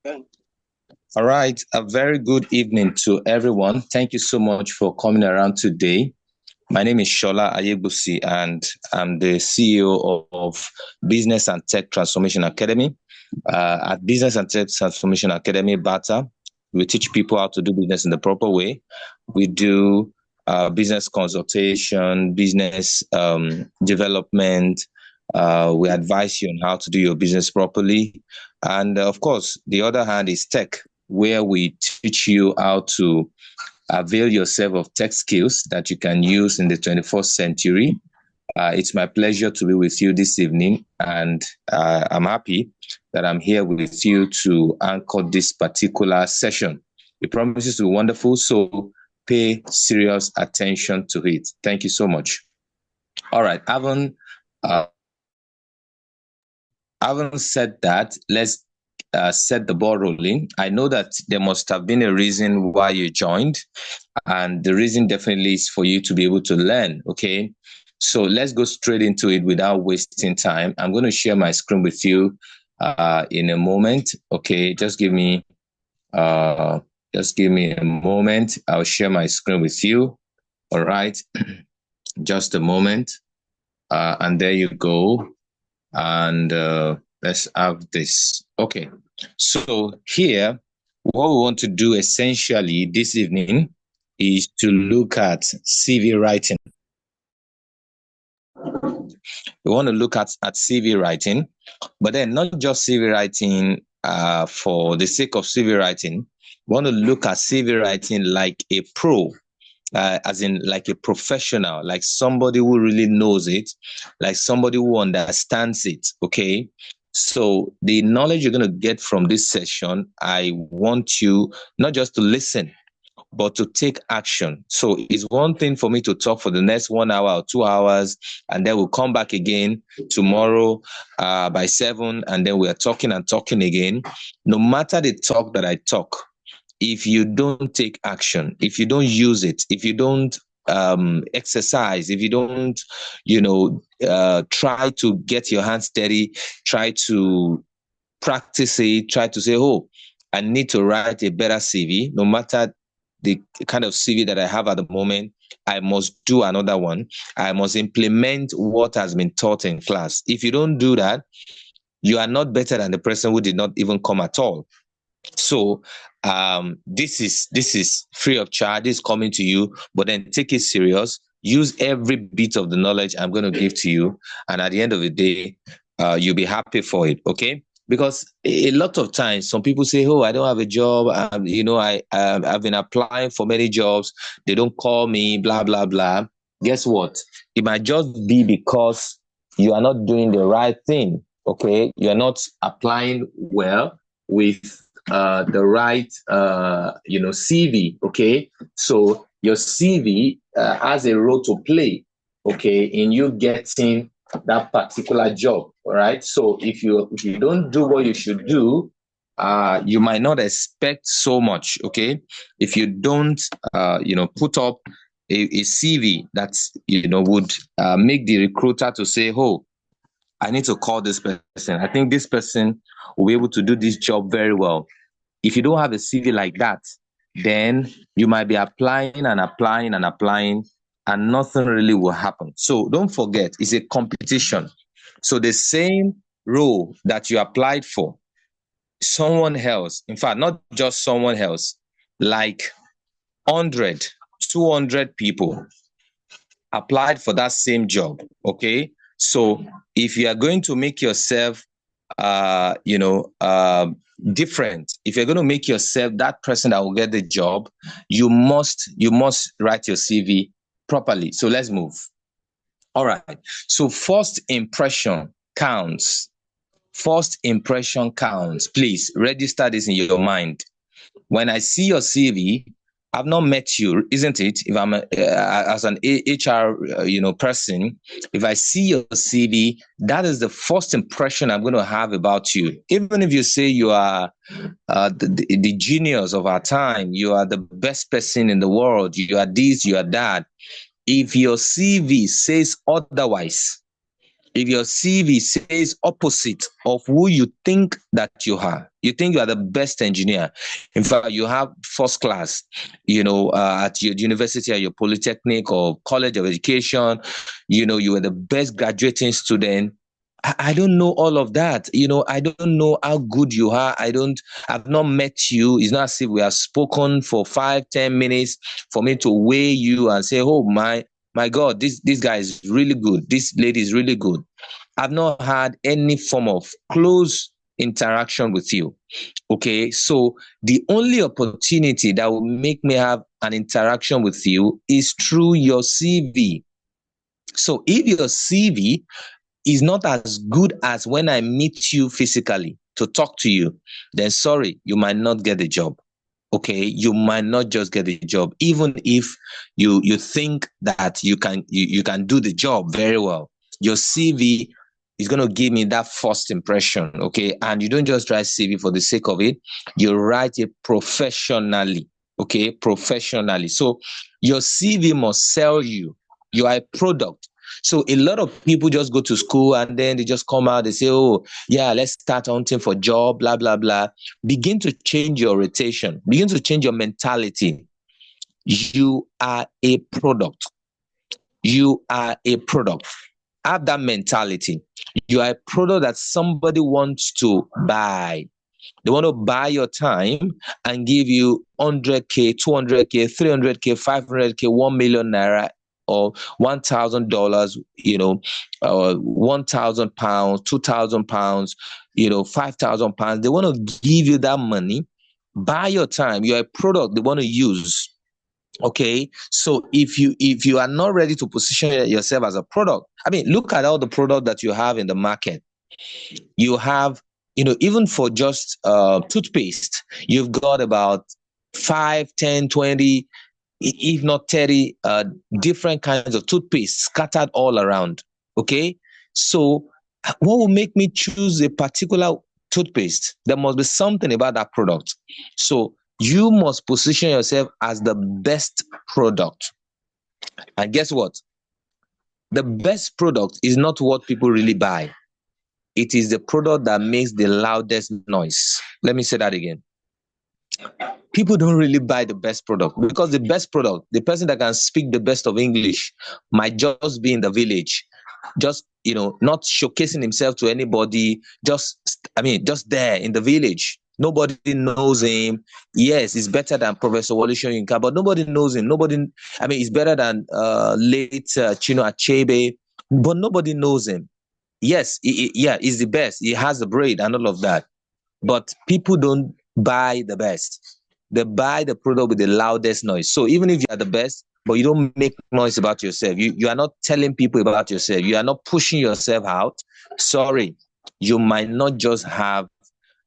All right. A very good evening to everyone. Thank you so much for coming around today. My name is Shola Ayebusi, and I'm the CEO of Business and Tech Transformation Academy. At Business and Tech Transformation Academy, BATA, we teach people how to do business in the proper way. We do business consultation, business development. We advise you on how to do your business properly. And of course, the other hand is tech, where we teach you how to avail yourself of tech skills that you can use in the 21st century. It's my pleasure to be with you this evening, and I'm happy that I'm here with you to anchor this particular session. It promises to be wonderful, so pay serious attention to it. Thank you so much. All right, having said that, let's set the ball rolling. I know that there must have been a reason why you joined, and the reason definitely is for you to be able to learn. Okay, so let's go straight into it without wasting time. I'm going to share my screen with you in a moment. Okay, just give me a moment. I'll share my screen with you. All right, just a moment, and there you go. And let's have this. Okay, so here, what we want to do essentially this evening is to look at CV writing. We want to look at CV writing, but then not just CV writing for the sake of CV writing. We want to look at CV writing like a pro, as in like a professional, like somebody who really knows it, like somebody who understands it. Okay. So the knowledge you're going to get from this session, I want you not just to listen, but to take action. So it's one thing for me to talk for the next 1 hour or 2 hours, and then we'll come back again tomorrow by 7, and then we are talking and talking again. No matter the talk that I talk, if you don't take action, if you don't use it, if you don't exercise, if you don't, try to get your hands steady, try to practice it, try to say, oh, I need to write a better CV, no matter the kind of CV that I have at the moment, I must do another one. I must implement what has been taught in class. If you don't do that, you are not better than the person who did not even come at all. So this is free of charge. This is coming to you, but then take it serious. Use every bit of the knowledge I'm going to give to you, and at the end of the day, you'll be happy for it. Okay? Because a lot of times, some people say, "Oh, I don't have a job. I've been applying for many jobs. They don't call me. Blah blah blah." Guess what? It might just be because you are not doing the right thing. Okay, you are not applying well with the right CV. Okay, so your CV has a role to play, okay, in you getting that particular job. All right, so if you don't do what you should do, you might not expect so much. Okay, if you don't put up a CV that would make the recruiter to say, oh, I need to call this person. I think this person will be able to do this job very well. If you don't have a CV like that, then you might be applying and applying and applying, and nothing really will happen. So don't forget, it's a competition. So the same role that you applied for, someone else, in fact, not just someone else, like 100, 200 people applied for that same job. Okay. So if you are going to make yourself different, if you're going to make yourself that person that will get the job, you must write your CV properly. So let's move. All right, so first impression counts. Please register this in your mind. When I see your CV, I've not met you, isn't it? If I'm as an HR, person, if I see your CV, that is the first impression I'm going to have about you. Even if you say you are the genius of our time, you are the best person in the world, you are this, you are that. If your CV says otherwise, If your CV says opposite of who you think that you think you are the best engineer. In fact, you have first class, at your university or your polytechnic or college of education, you were the best graduating student. I don't know all of that. I don't know how good you are. I've not met you. It's not as if we have spoken for 5-10 minutes for me to weigh you and say, oh my God, this guy is really good. This lady is really good. I've not had any form of close interaction with you. Okay. So the only opportunity that will make me have an interaction with you is through your CV. So if your CV is not as good as when I meet you physically to talk to you, then sorry, you might not get the job. Okay, you might not just get the job, even if you think that you can do the job very well. Your CV is going to give me that first impression. Okay, and you don't just write CV for the sake of it; you write it professionally. Okay, professionally. So your CV must sell you. You are a product. So a lot of people just go to school and then they just come out, they say, oh, yeah, let's start hunting for job, blah, blah, blah. Begin to change your rotation. Begin to change your mentality. You are a product. You are a product. Have that mentality. You are a product that somebody wants to buy. They want to buy your time and give you 100K, 200K, 300K, 500K, 1 million naira, or $1,000, 1,000 pounds, 2,000 pounds, 5,000 pounds. They want to give you that money, buy your time. You're a product they want to use. Okay, so if you are not ready to position yourself as a product, I mean, look at all the product that you have in the market. You have, even for just toothpaste, you've got about 5, 10, 20, if not 30 different kinds of toothpaste scattered all around. Okay, so what will make me choose a particular toothpaste? There must be something about that product. So you must position yourself as the best product. And guess what? The best product is not what people really buy. It is the product that makes the loudest noise. Let me say that again. People don't really buy the best product, because the best product, the person that can speak the best of English, might just be in the village, just, not showcasing himself to anybody, just there in the village. Nobody knows him. Yes, he's better than Professor Wole Soyinka, but nobody knows him. He's better than late Chinua Achebe, but nobody knows him. Yes, he's the best. He has the braid and all of that. But people don't buy the best. They buy the product with the loudest noise. So even if you are the best, but you don't make noise about yourself, you are not telling people about yourself, you are not pushing yourself out, sorry, you might not just have,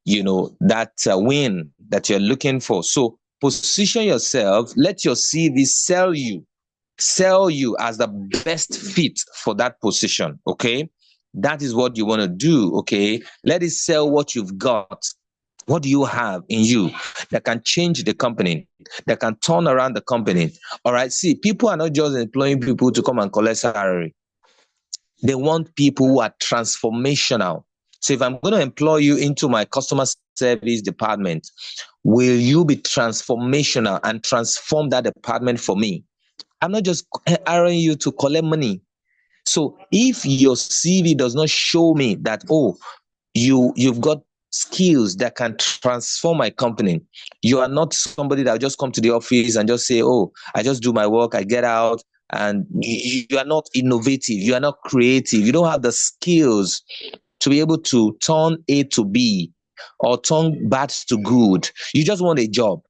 that win that you're looking for. So position yourself, let your CV sell you as the best fit for that position. Okay, that is what you want to do. Okay, let it sell what you've got. What do you have in you that can change the company, that can turn around the company? All right, see, people are not just employing people to come and collect salary. They want people who are transformational. So if I'm going to employ you into my customer service department, will you be transformational and transform that department for me? I'm not just hiring you to collect money. So if your CV does not show me that, oh, you've got skills that can transform my company, you are not somebody that will just come to the office and just say, oh, I just do my work, I get out, and you are not innovative, you are not creative, you don't have the skills to be able to turn A to B or turn bad to good. You just want a job.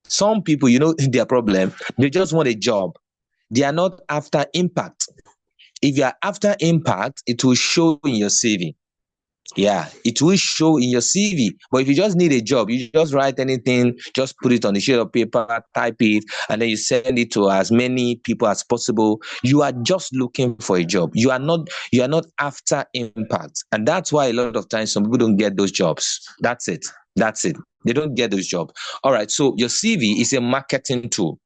Some people, their problem, they just want a job. They are not after impact. If you are after impact, it will show in your CV. Yeah, it will show in your CV. But if you just need a job, you just write anything, just put it on a sheet of paper, type it, and then you send it to as many people as possible. You are just looking for a job. You are not after impact. And that's why a lot of times some people don't get those jobs. That's it. They don't get those jobs. All right. So your CV is a marketing tool.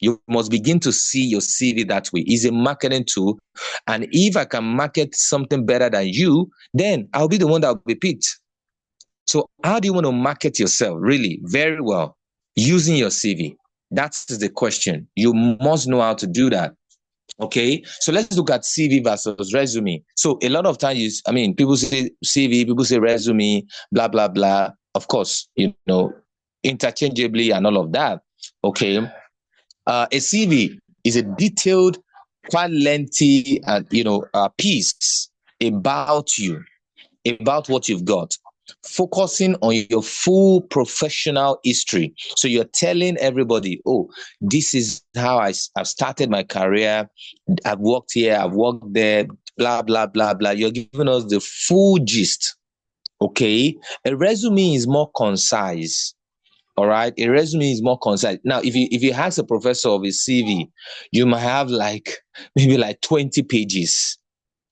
You must begin to see your CV that way. It's a marketing tool. And if I can market something better than you, then I'll be the one that will be picked. So how do you want to market yourself? Really, very well. Using your CV. That's the question. You must know how to do that. Okay, so let's look at CV versus resume. So a lot of times, people say CV, people say resume, blah, blah, blah. Of course, interchangeably and all of that. Okay. A CV is a detailed, quite lengthy, piece about you, about what you've got, focusing on your full professional history. So you're telling everybody, oh, this is how I've started my career. I've worked here, I've worked there, blah, blah, blah, blah. You're giving us the full gist. Okay. A resume is more concise. All right. A resume is more concise. Now, if you ask a professor of his CV, you might have maybe 20 pages.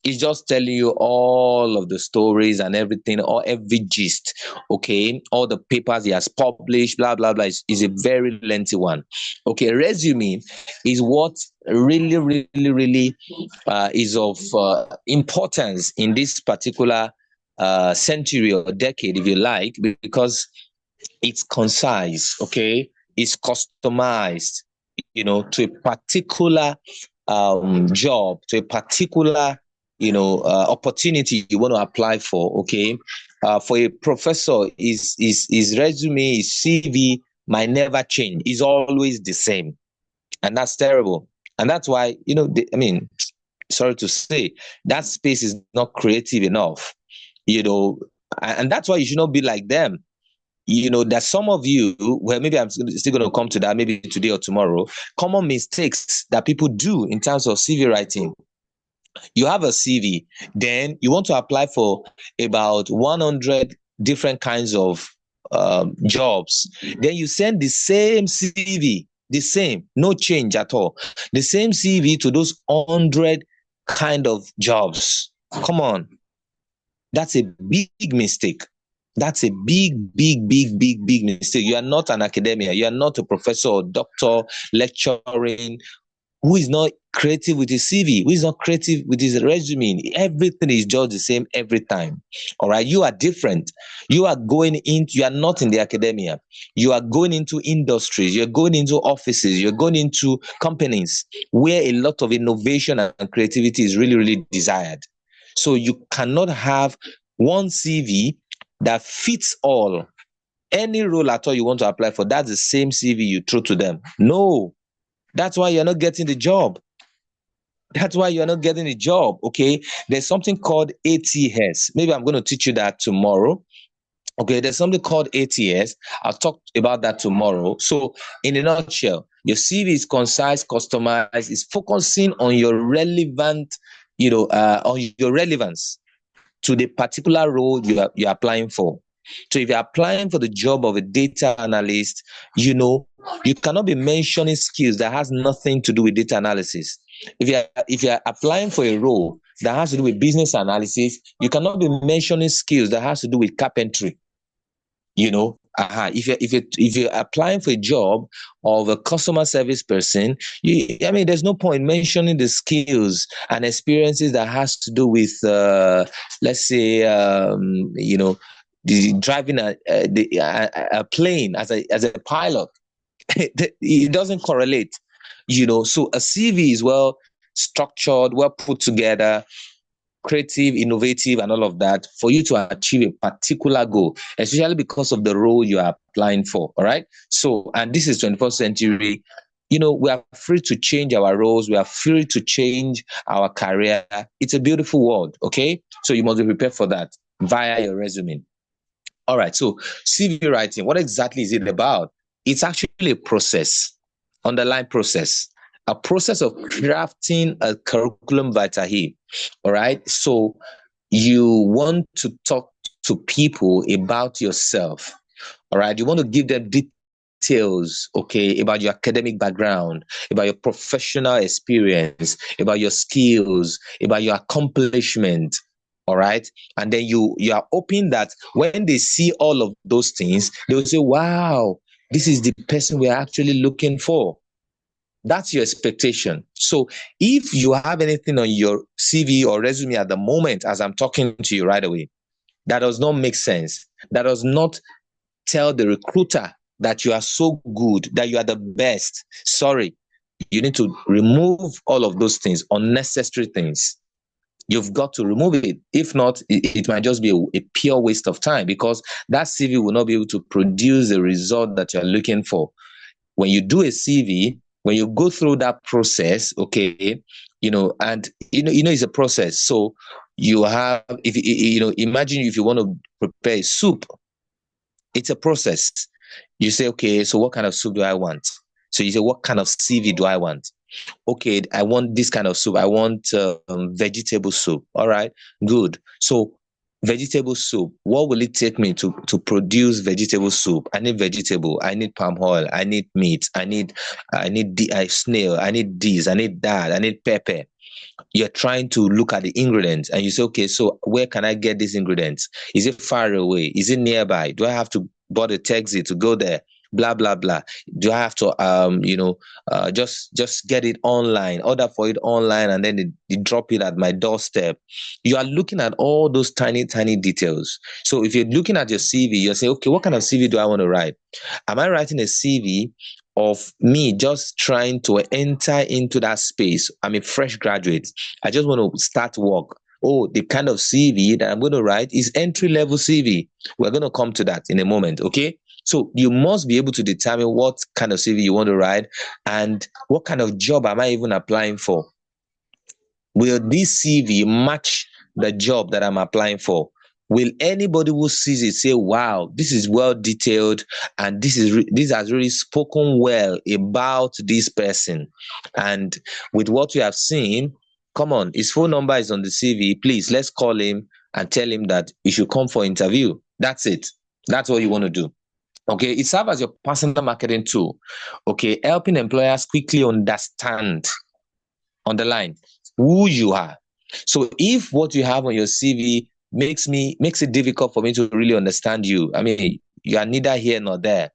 It's just telling you all of the stories and everything, or every gist, okay? All the papers he has published, blah, blah, blah. Is a very lengthy one. Okay, a resume is what really, really, really is of importance in this particular century or decade, if you like, because it's concise, okay? It's customized, to a particular job, to a particular opportunity you want to apply for. Okay, for a professor, his resume, his CV might never change. It's always the same, and that's terrible. And that's why sorry to say, that space is not creative enough. And that's why you should not be like them. That some of you, well, maybe I'm still going to come to that, maybe today or tomorrow, common mistakes that people do in terms of CV writing. You have a CV, then you want to apply for about 100 different kinds of jobs. Then you send the same CV, the same, no change at all, the same CV to those 100 kind of jobs. Come on. That's a big mistake. That's a big, big, big, big, big mistake. You are not an academia. You are not a professor or doctor lecturing who is not creative with his CV, who is not creative with his resume. Everything is just the same every time. All right. You are different. You are not in the academia. You are going into industries. You're going into offices. You're going into companies where a lot of innovation and creativity is really, really desired. So you cannot have one CV that fits all. Any role at all you want to apply for, that's the same CV you throw to them. No. That's why you're not getting the job. That's why you're not getting the job, okay? There's something called ATS. Maybe I'm going to teach you that tomorrow. Okay, there's something called ATS. I'll talk about that tomorrow. So, in a nutshell, your CV is concise, customized, is focusing on your relevant, on your relevance to the particular role you're applying for. So if you're applying for the job of a data analyst, you cannot be mentioning skills that has nothing to do with data analysis. If you're applying for a role that has to do with business analysis, you cannot be mentioning skills that has to do with carpentry. If you're applying for a job of a customer service person, there's no point mentioning the skills and experiences that has to do with, let's say, driving a plane as a pilot. It doesn't correlate, So a CV is well structured, well put together, creative, innovative, and all of that for you to achieve a particular goal, especially because of the role you are applying for. All right. So, and this is 21st century. We are free to change our roles. We are free to change our career. It's a beautiful world. Okay. So you must be prepared for that via your resume. All right. So CV writing, what exactly is it about? It's actually a process, underlying process. A process of crafting a curriculum vitae. All right. So you want to talk to people about yourself. All right. You want to give them details, okay, about your academic background, about your professional experience, about your skills, about your accomplishment. All right. And then you are hoping that when they see all of those things, they'll say, wow, this is the person we're actually looking for. That's your expectation. So if you have anything on your CV or resume at the moment, as I'm talking to you right away, that does not make sense, that does not tell the recruiter that you are so good, that you are the best, sorry, you need to remove all of those things, unnecessary things. You've got to remove it. If not, it might just be a pure waste of time, because that CV will not be able to produce the result that you're looking for. When you do a CV, when you go through that process, okay, and it's a process. So you have, if imagine if you want to prepare a soup, it's a process. You say, okay, so what kind of soup do I want? So you say, what kind of CV do I want? Okay, I want this kind of soup. I want vegetable soup. All right, good. So vegetable soup, what will it take me to produce vegetable soup? I need vegetable, I need palm oil, I need meat, I need snail, I need this, I need that, I need pepper. You're trying to look at the ingredients and you say, okay, so where can I get these ingredients? Is it far away? Is it nearby? Do I have to board a taxi to go there? Blah blah blah. Do I have to just get it online, order for it online, and then they drop it at my doorstep? You are looking at all those tiny details. So if you're looking at your CV, you're saying, okay, what kind of CV do I want to write? Am I writing a CV of me just trying to enter into that space? I'm a fresh graduate, I just want to start work. Oh, the kind of CV that I'm going to write is entry level CV. We're going to come to that in a moment. Okay. So you must be able to determine what kind of CV you want to write and what kind of job am I even applying for? Will this CV match the job that I'm applying for? Will anybody who sees it say, wow, this is well detailed and this has really spoken well about this person? And with what we have seen, come on, his phone number is on the CV. Please, let's call him and tell him that he should come for interview. That's it. That's what you want to do. Okay, it serves as your personal marketing tool. Okay, helping employers quickly understand, underline, who you are. So if what you have on your CV makes it difficult for me to really understand you, I mean, you are neither here nor there.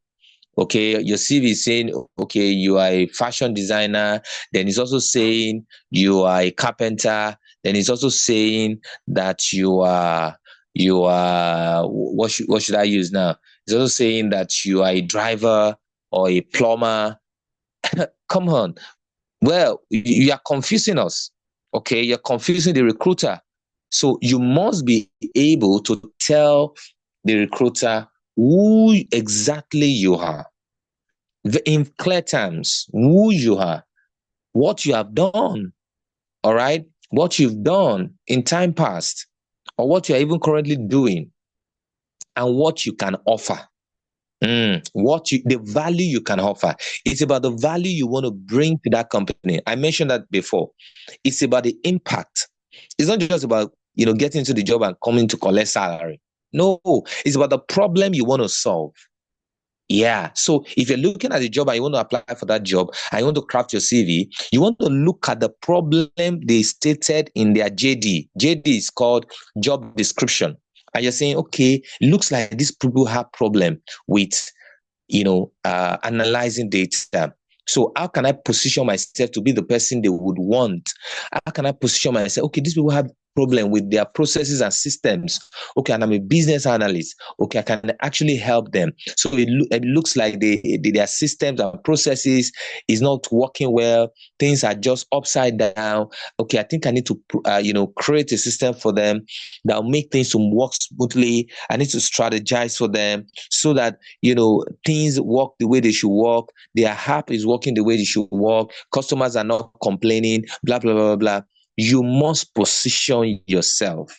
Okay, your CV is saying, okay, you are a fashion designer. Then it's also saying you are a carpenter. Then it's also saying that what should I use now? It's also saying that you are a driver or a plumber. Come on. Well, you are confusing us. Okay, you're confusing the recruiter. So you must be able to tell the recruiter who exactly you are, in clear terms, who you are, what you have done, all right, what you've done in time past, or what you're even currently doing, and what you can offer. The value you can offer. It's about the value you want to bring to that company. I mentioned that before. It's about the impact. It's not just about getting into the job and coming to collect salary. No, it's about the problem you want to solve. Yeah. So if you're looking at the job and you want to apply for that job and you want to craft your CV, you want to look at the problem they stated in their JD. JD is called job description. And you're saying, okay, looks like these people have problem with, analyzing data. So how can I position myself to be the person they would want? How can I position myself? Okay, these people have problem with their processes and systems. Okay, and I'm a business analyst. Okay, I can actually help them. So it looks like their systems and processes is not working well. Things are just upside down. Okay, I think I need to create a system for them that will make things to work smoothly. I need to strategize for them so that things work the way they should work. Their app is working the way they should work. Customers are not complaining. Blah blah blah blah. You must position yourself.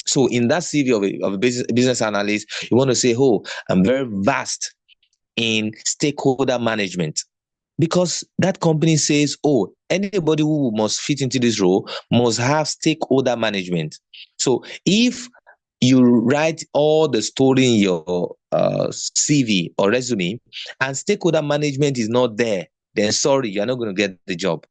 So in that CV of a business analyst, you want to say, oh, I'm very vast in stakeholder management. Because that company says, oh, anybody who must fit into this role must have stakeholder management. So if you write all the story in your CV or resume and stakeholder management is not there, then sorry, you're not going to get the job.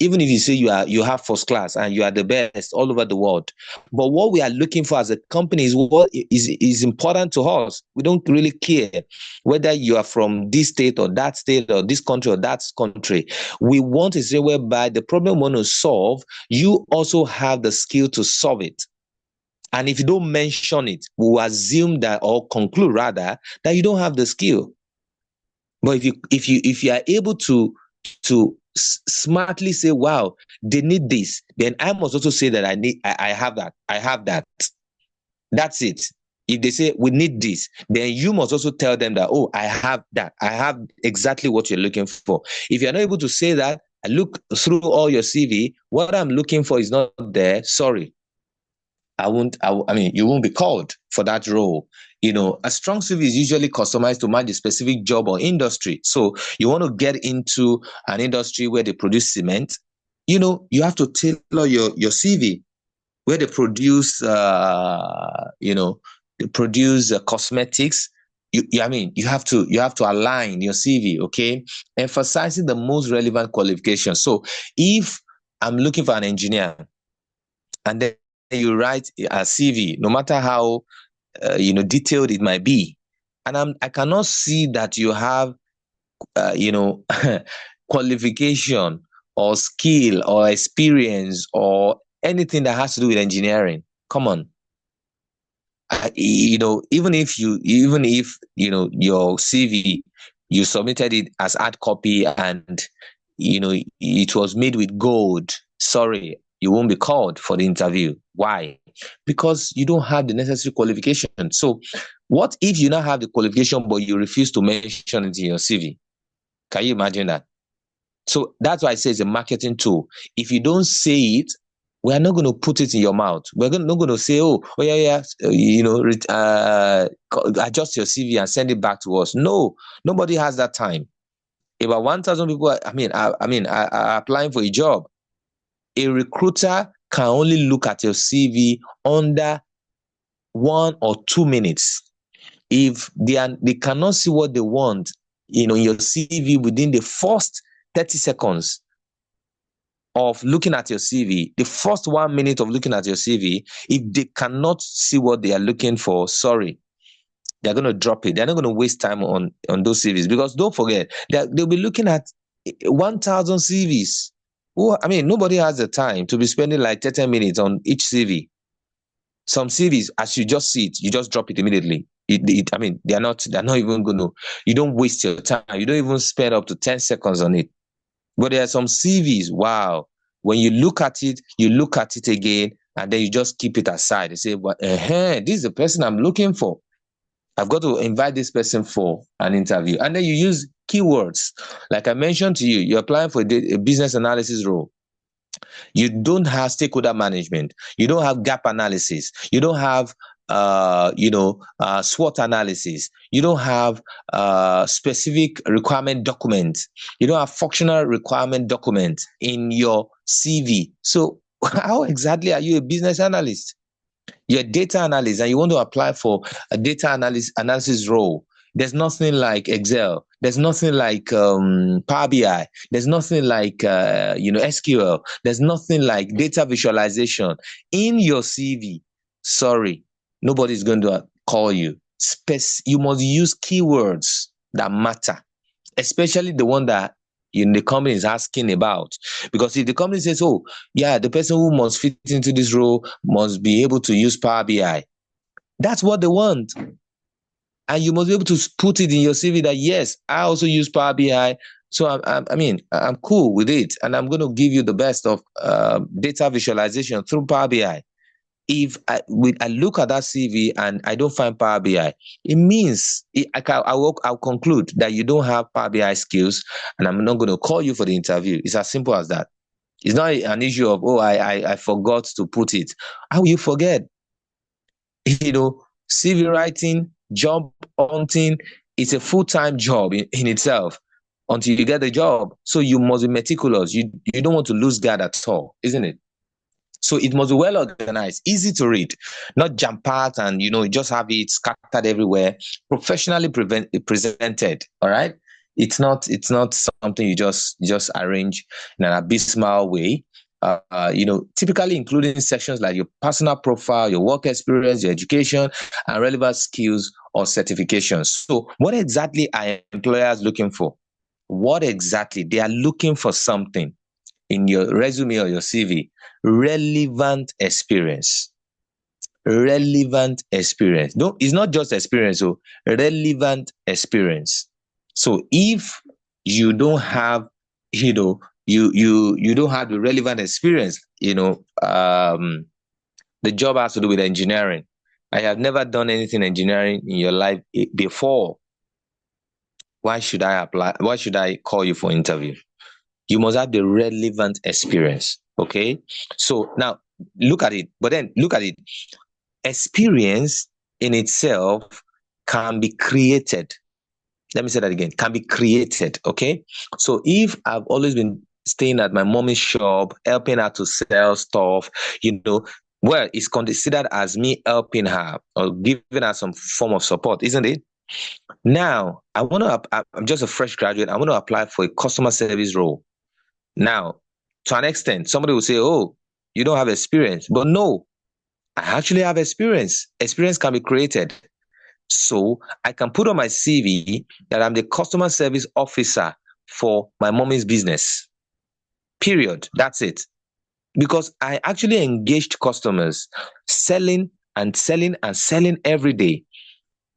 Even if you say you have first class and you are the best all over the world. But what we are looking for as a company is what is important to us. We don't really care whether you are from this state or this country or that country. We want a situation whereby the problem we want to solve, you also have the skill to solve it. And if you don't mention it, we'll assume that, or conclude rather, that you don't have the skill. But if you are able to smartly say, wow, they need this, then I must also say that I have that. That's it. If they say we need this, then you must also tell them that, oh, I have that. I have exactly what you're looking for. If you're not able to say that, I look through all your CV, what I'm looking for is not there. Sorry. You won't be called for that role. A strong CV is usually customized to match a specific job or industry. So you want to get into an industry where they produce cement, you have to tailor your CV. Where they produce, cosmetics. You have to align your CV, okay? Emphasizing the most relevant qualifications. So if I'm looking for an engineer, and then you write a CV, no matter how detailed it might be, and I cannot see that you have qualification or skill or experience or anything that has to do with engineering. Come on. Even if your CV, you submitted it as hard copy and it was made with gold, sorry, you won't be called for the interview. Why? Because you don't have the necessary qualification. So what if you now have the qualification but you refuse to mention it in your CV? Can you imagine that? So that's why I say it's a marketing tool. If you don't say it, we're not going to put it in your mouth. We're not going to say, adjust your CV and send it back to us. No, nobody has that time. About 1,000 people are applying for a job. A recruiter can only look at your CV under 1 or 2 minutes. If they cannot see what they want, in your CV within the first 30 seconds of looking at your CV, the first 1 minute of looking at your CV, if they cannot see what they are looking for, sorry, they're going to drop it. They're not going to waste time on those CVs, because don't forget, they'll be looking at 1,000 CVs. Nobody has the time to be spending like 30 minutes on each CV. Some CVs, as you just see it, you just drop it immediately. They're not even going to, you don't waste your time. You don't even spend up to 10 seconds on it. But there are some CVs, wow, when you look at it again, and then you just keep it aside. You say, well, this is the person I'm looking for. I've got to invite this person for an interview. And then you use keywords. Like I mentioned to you, you're applying for a business analysis role. You don't have stakeholder management. You don't have gap analysis. You don't have SWOT analysis. You don't have specific requirement documents. You don't have functional requirement documents in your CV. So how exactly are you a business analyst? You're a data analyst and you want to apply for a data analysis role. There's nothing like Excel. There's nothing like Power BI. There's nothing like SQL. There's nothing like data visualization in your CV. Sorry, nobody's going to call you. You must use keywords that matter, especially the one that the company is asking about. Because if the company says, oh, yeah, the person who must fit into this role must be able to use Power BI, that's what they want. And you must be able to put it in your CV that, yes, I also use Power BI. So, I'm cool with it. And I'm going to give you the best of data visualization through Power BI. If I look at that CV and I don't find Power BI, it means I'll conclude that you don't have Power BI skills, and I'm not going to call you for the interview. It's as simple as that. It's not an issue of, I forgot to put it. How will you forget? CV writing, job hunting, it's a full-time job in itself until you get the job. So you must be meticulous. You don't want to lose guard at all, isn't it? So it must be well organized, easy to read, not jam-packed and, just have it scattered everywhere, professionally presented, all right? it's not something you just arrange in an abysmal way. Typically including sections like your personal profile, your work experience, your education, and relevant skills or certifications. So, what exactly are employers looking for? What exactly? They are looking for something in your resume or your CV, relevant experience. Relevant experience. No, it's not just experience, so relevant experience. So if you don't have, you don't have the relevant experience, the job has to do with engineering. I have never done anything engineering in your life before. Why should I apply? Why should I call you for interview? You must have the relevant experience. Okay. So now look at it. But then look at it. Experience in itself can be created. Let me say that again. Can be created. Okay. So if I've always been staying at my mommy's shop, helping her to sell stuff, well, it's considered as me helping her or giving her some form of support, isn't it? Now, I'm just a fresh graduate. I want to apply for a customer service role. Now, to an extent, somebody will say, oh, you don't have experience. But no, I actually have experience. Experience can be created. So I can put on my CV that I'm the customer service officer for my mommy's business. Period. That's it. Because I actually engaged customers selling and selling and selling every day.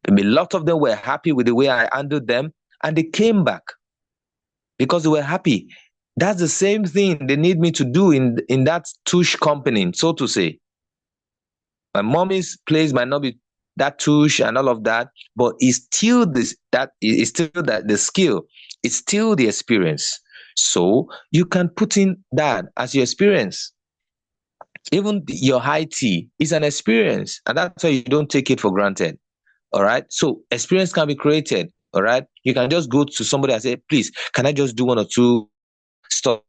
A lot of them were happy with the way I handled them, and they came back because they were happy. That's the same thing they need me to do in that tush company, so to say. My mommy's place might not be that tush and all of that, but it's still the skill. It's still the experience. So you can put in that as your experience. Even your high tea is an experience, and that's why you don't take it for granted. All right. So experience can be created. All right. You can just go to somebody and say, please, can I just do one or two stuff?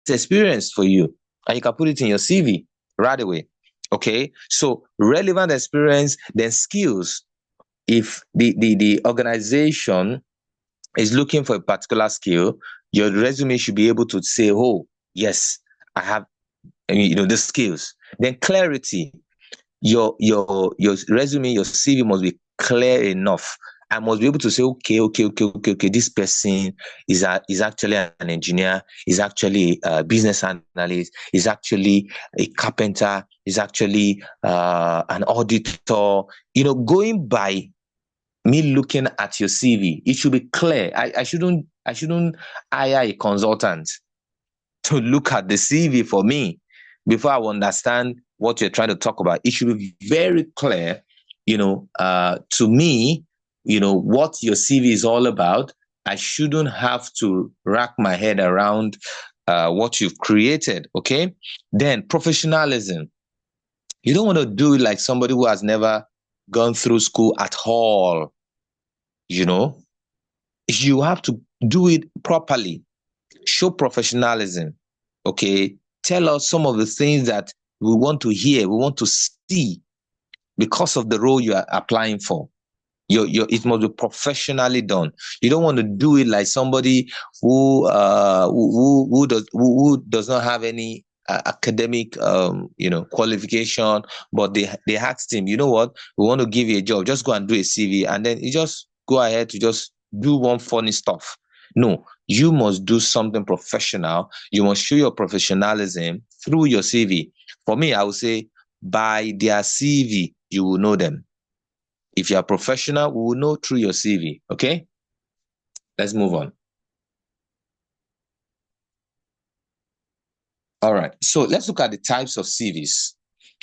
It's experience for you. And you can put it in your CV right away. Okay. So relevant experience, then skills. If the organization is looking for a particular skill, your resume should be able to say, oh, yes, I have the skills. Then clarity. Your resume, your CV must be clear enough. I must be able to say, okay. This person is actually an engineer, is actually a business analyst, is actually a carpenter, is actually an auditor. Going by me looking at your CV, it should be clear. I shouldn't hire a consultant to look at the CV for me before I understand what you're trying to talk about. It should be very clear, to me, what your CV is all about. I shouldn't have to rack my head around what you've created. Okay. Then professionalism. You don't want to do it like somebody who has never gone through school at all. You have to do it properly. Show professionalism. Okay. Tell us some of the things that we want to hear, we want to see because of the role you are applying for. It must be professionally done. You don't want to do it like somebody who does not have any academic qualification, but they asked him, you know what, we want to give you a job, just go and do a CV, and then you just go ahead to just do one funny stuff. No, you must do something professional. You must show your professionalism through your CV. For me, I would say by their CV, you will know them. If you are professional, we will know through your CV. Okay? Let's move on. All right. So let's look at the types of CVs.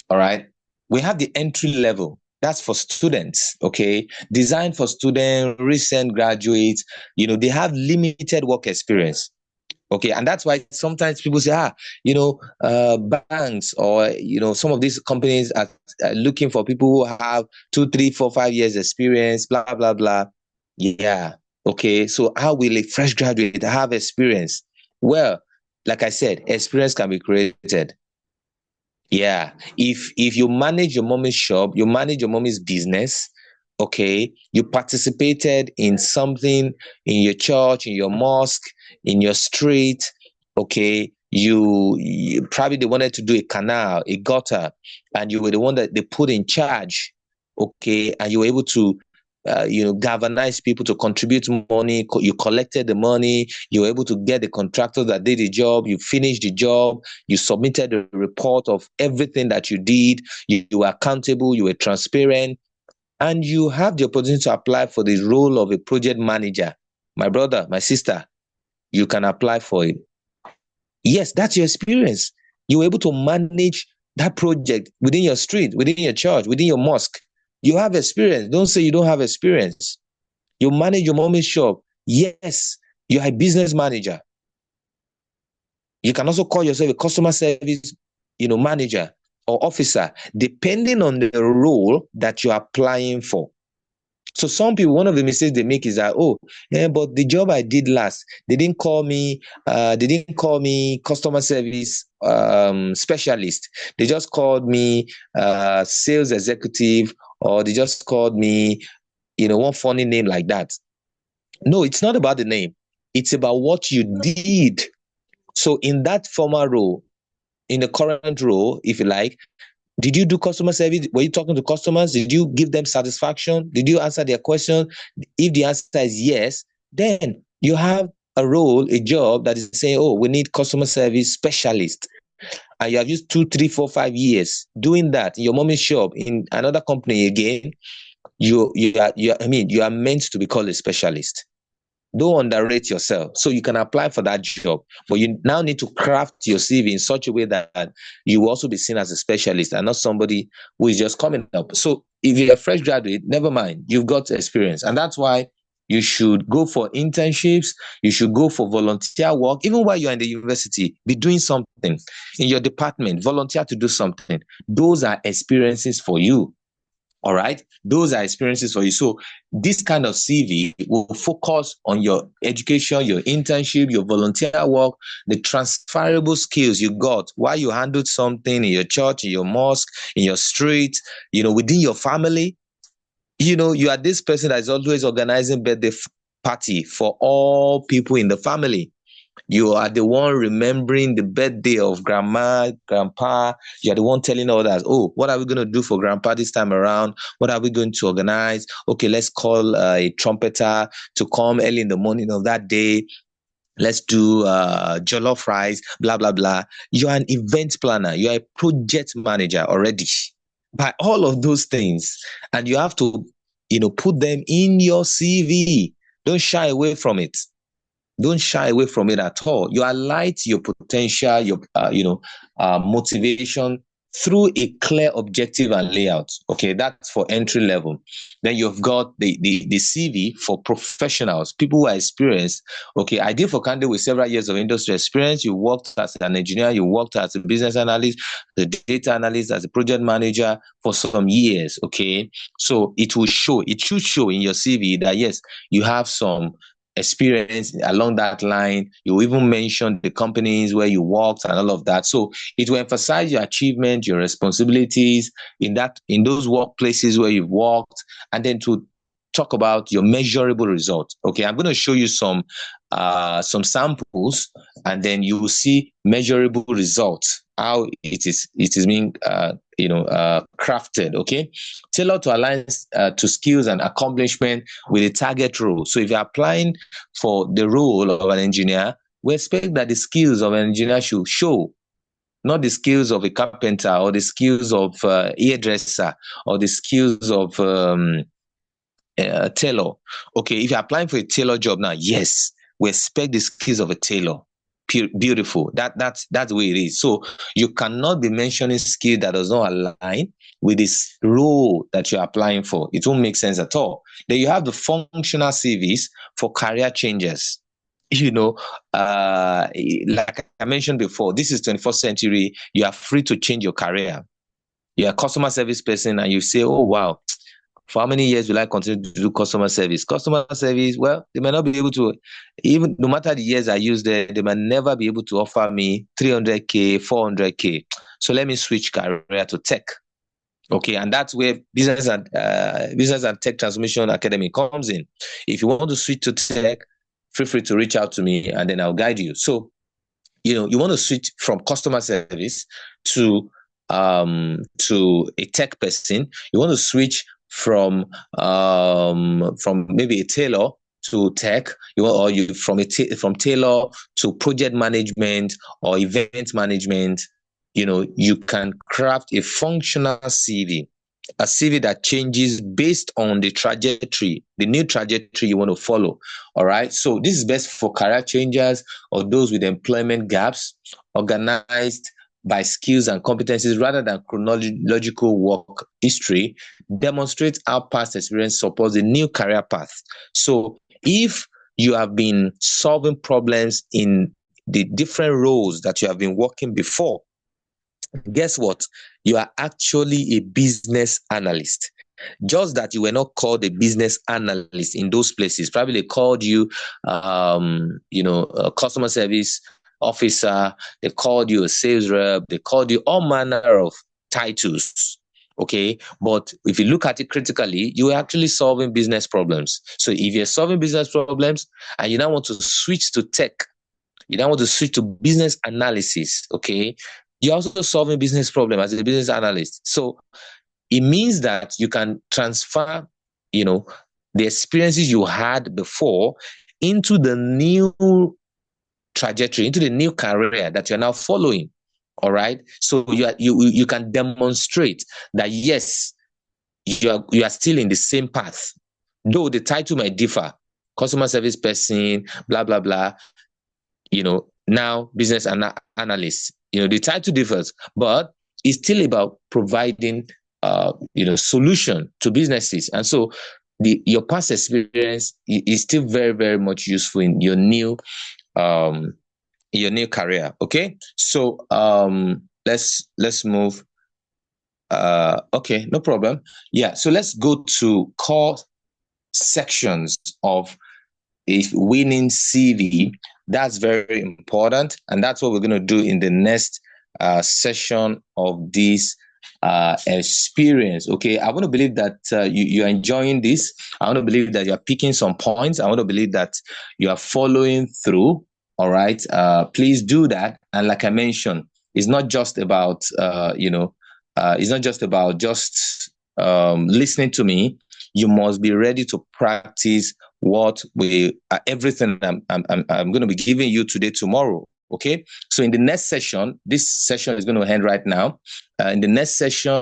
All right. We have the entry level. That's for students. Okay. Designed for students, recent graduates. They have limited work experience. Okay. And that's why sometimes people say, banks or, some of these companies are looking for people who have 2, 3, 4, 5 years experience, blah, blah, blah. Yeah. Okay. So how will a fresh graduate have experience? Well, like I said, experience can be created. Yeah. If you manage your mommy's shop, you manage your mommy's business, Okay, you participated in something in your church, in your mosque, in your street. Okay, you probably they wanted to do a canal, a gutter, and you were the one that they put in charge. Okay, and you were able to galvanize people to contribute money. You collected the money. You were able to get the contractor that did the job. You finished the job. You submitted a report of everything that you did. You were accountable. You were transparent, and you have the opportunity to apply for the role of a project manager. My brother, my sister, you can apply for it. Yes, that's your experience. You were able to manage that project within your street, within your church, within your mosque. You have experience. Don't say you don't have experience. You manage your mommy's shop. Yes, you are a business manager. You can also call yourself a customer service, manager or officer, depending on the role that you're applying for. So some people, one of the mistakes they make is that, but the job I did last, they didn't call me customer service specialist. They just called me sales executive, or they just called me, one funny name like that. No, it's not about the name. It's about what you did. So in that former role, in the current role, if you like, did you do customer service? Were you talking to customers? Did you give them satisfaction? Did you answer their question? If the answer is yes, then you have a role, a job that is saying, we need customer service specialist. And you have used 2, 3, 4, 5 years doing that in your mommy's shop, in another company again. You are meant to be called a specialist. Don't underrate yourself. So you can apply for that job, but you now need to craft your CV in such a way that you will also be seen as a specialist and not somebody who is just coming up. So if you're a fresh graduate, never mind, you've got experience. And that's why you should go for internships. You should go for volunteer work. Even while you're in the university, be doing something in your department, volunteer to do something. Those are experiences for you. All right. Those are experiences for you. So this kind of CV will focus on your education, your internship, your volunteer work, the transferable skills you got while you handled something in your church, in your mosque, in your street, within your family. You are this person that is always organizing birthday party for all people in the family. You are the one remembering the birthday of grandma, grandpa. You're the one telling others, what are we going to do for grandpa this time around? What are we going to organize? Okay, let's call a trumpeter to come early in the morning of that day. Let's do jollof rice, blah, blah, blah. You're an event planner. You're a project manager already by all of those things. And you have to, put them in your CV. Don't shy away from it. Don't shy away from it at all. You highlight your potential, your motivation through a clear objective and layout. Okay, that's for entry level. Then you've got the CV for professionals, people who are experienced. Okay, I did for Kande with several years of industry experience. You worked as an engineer, you worked as a business analyst, the data analyst, as a project manager for some years. Okay, so it should show in your CV that yes, you have some experience along that line. You even mentioned the companies where you worked and all of that. So it will emphasize your achievement, your responsibilities in those workplaces where you've worked, and then to talk about your measurable results. Okay, I'm going to show you some samples, and then you will see measurable results, how it is being crafted. Okay, tailored to align to skills and accomplishment with the target role. So if you're applying for the role of an engineer, we expect that the skills of an engineer should show, not the skills of a carpenter or the skills of a hairdresser or the skills of a tailor. Okay, if you're applying for a tailor job now, yes, we expect the skills of a tailor. Beautiful. That's the way it is. So you cannot be mentioning skill that does not align with this role that you're applying for. It won't make sense at all. Then you have the functional CVs for career changes. Like I mentioned before, this is 21st century. You are free to change your career. You're a customer service person and you say, oh, wow, for how many years will I continue to do customer service? Customer service, well, they may not be able to, even no matter the years I use there, they might never be able to offer me 300K, 400K. So let me switch career to tech. Okay, and that's where Business and Tech Transformation Academy comes in. If you want to switch to tech, feel free to reach out to me, and then I'll guide you. So, you want to switch from customer service to a tech person. You want to switch from maybe a tailor to tech. From tailor to project management or event management. You can craft a functional CV, a CV that changes based on the new trajectory you want to follow. All right. So this is best for career changers or those with employment gaps, organized by skills and competencies rather than chronological work history. Demonstrate how past experience supports a new career path. So if you have been solving problems in the different roles that you have been working before, guess what? You are actually a business analyst. Just that you were not called a business analyst in those places. Probably they called you, a customer service officer. They called you a sales rep. They called you all manner of titles. Okay. But if you look at it critically, you are actually solving business problems. So if you're solving business problems and you now want to switch to tech, you now want to switch to business analysis, okay? You're also solving business problem as a business analyst. So it means that you can transfer, the experiences you had before into the new trajectory, into the new career that you're now following. All right. So you can demonstrate that yes, you are still in the same path, though the title might differ. Customer service person, blah blah blah. Now business analyst. The title differs, but it's still about providing solution to businesses. And so your past experience is still very, very much useful in your new career. Okay. So let's move. Okay, no problem. Yeah. So let's go to core sections of a winning CV. That's very important, and that's what we're going to do in the next session of this experience. Okay, I want to believe that you're enjoying this. I want to believe that you're picking some points. I want to believe that you are following through. All right, please do that. And like I mentioned, it's not just about it's not just about just listening to me. You must be ready to practice everything I'm going to be giving you today, tomorrow. Okay. So in the next session, this session is going to end right now. In the next session,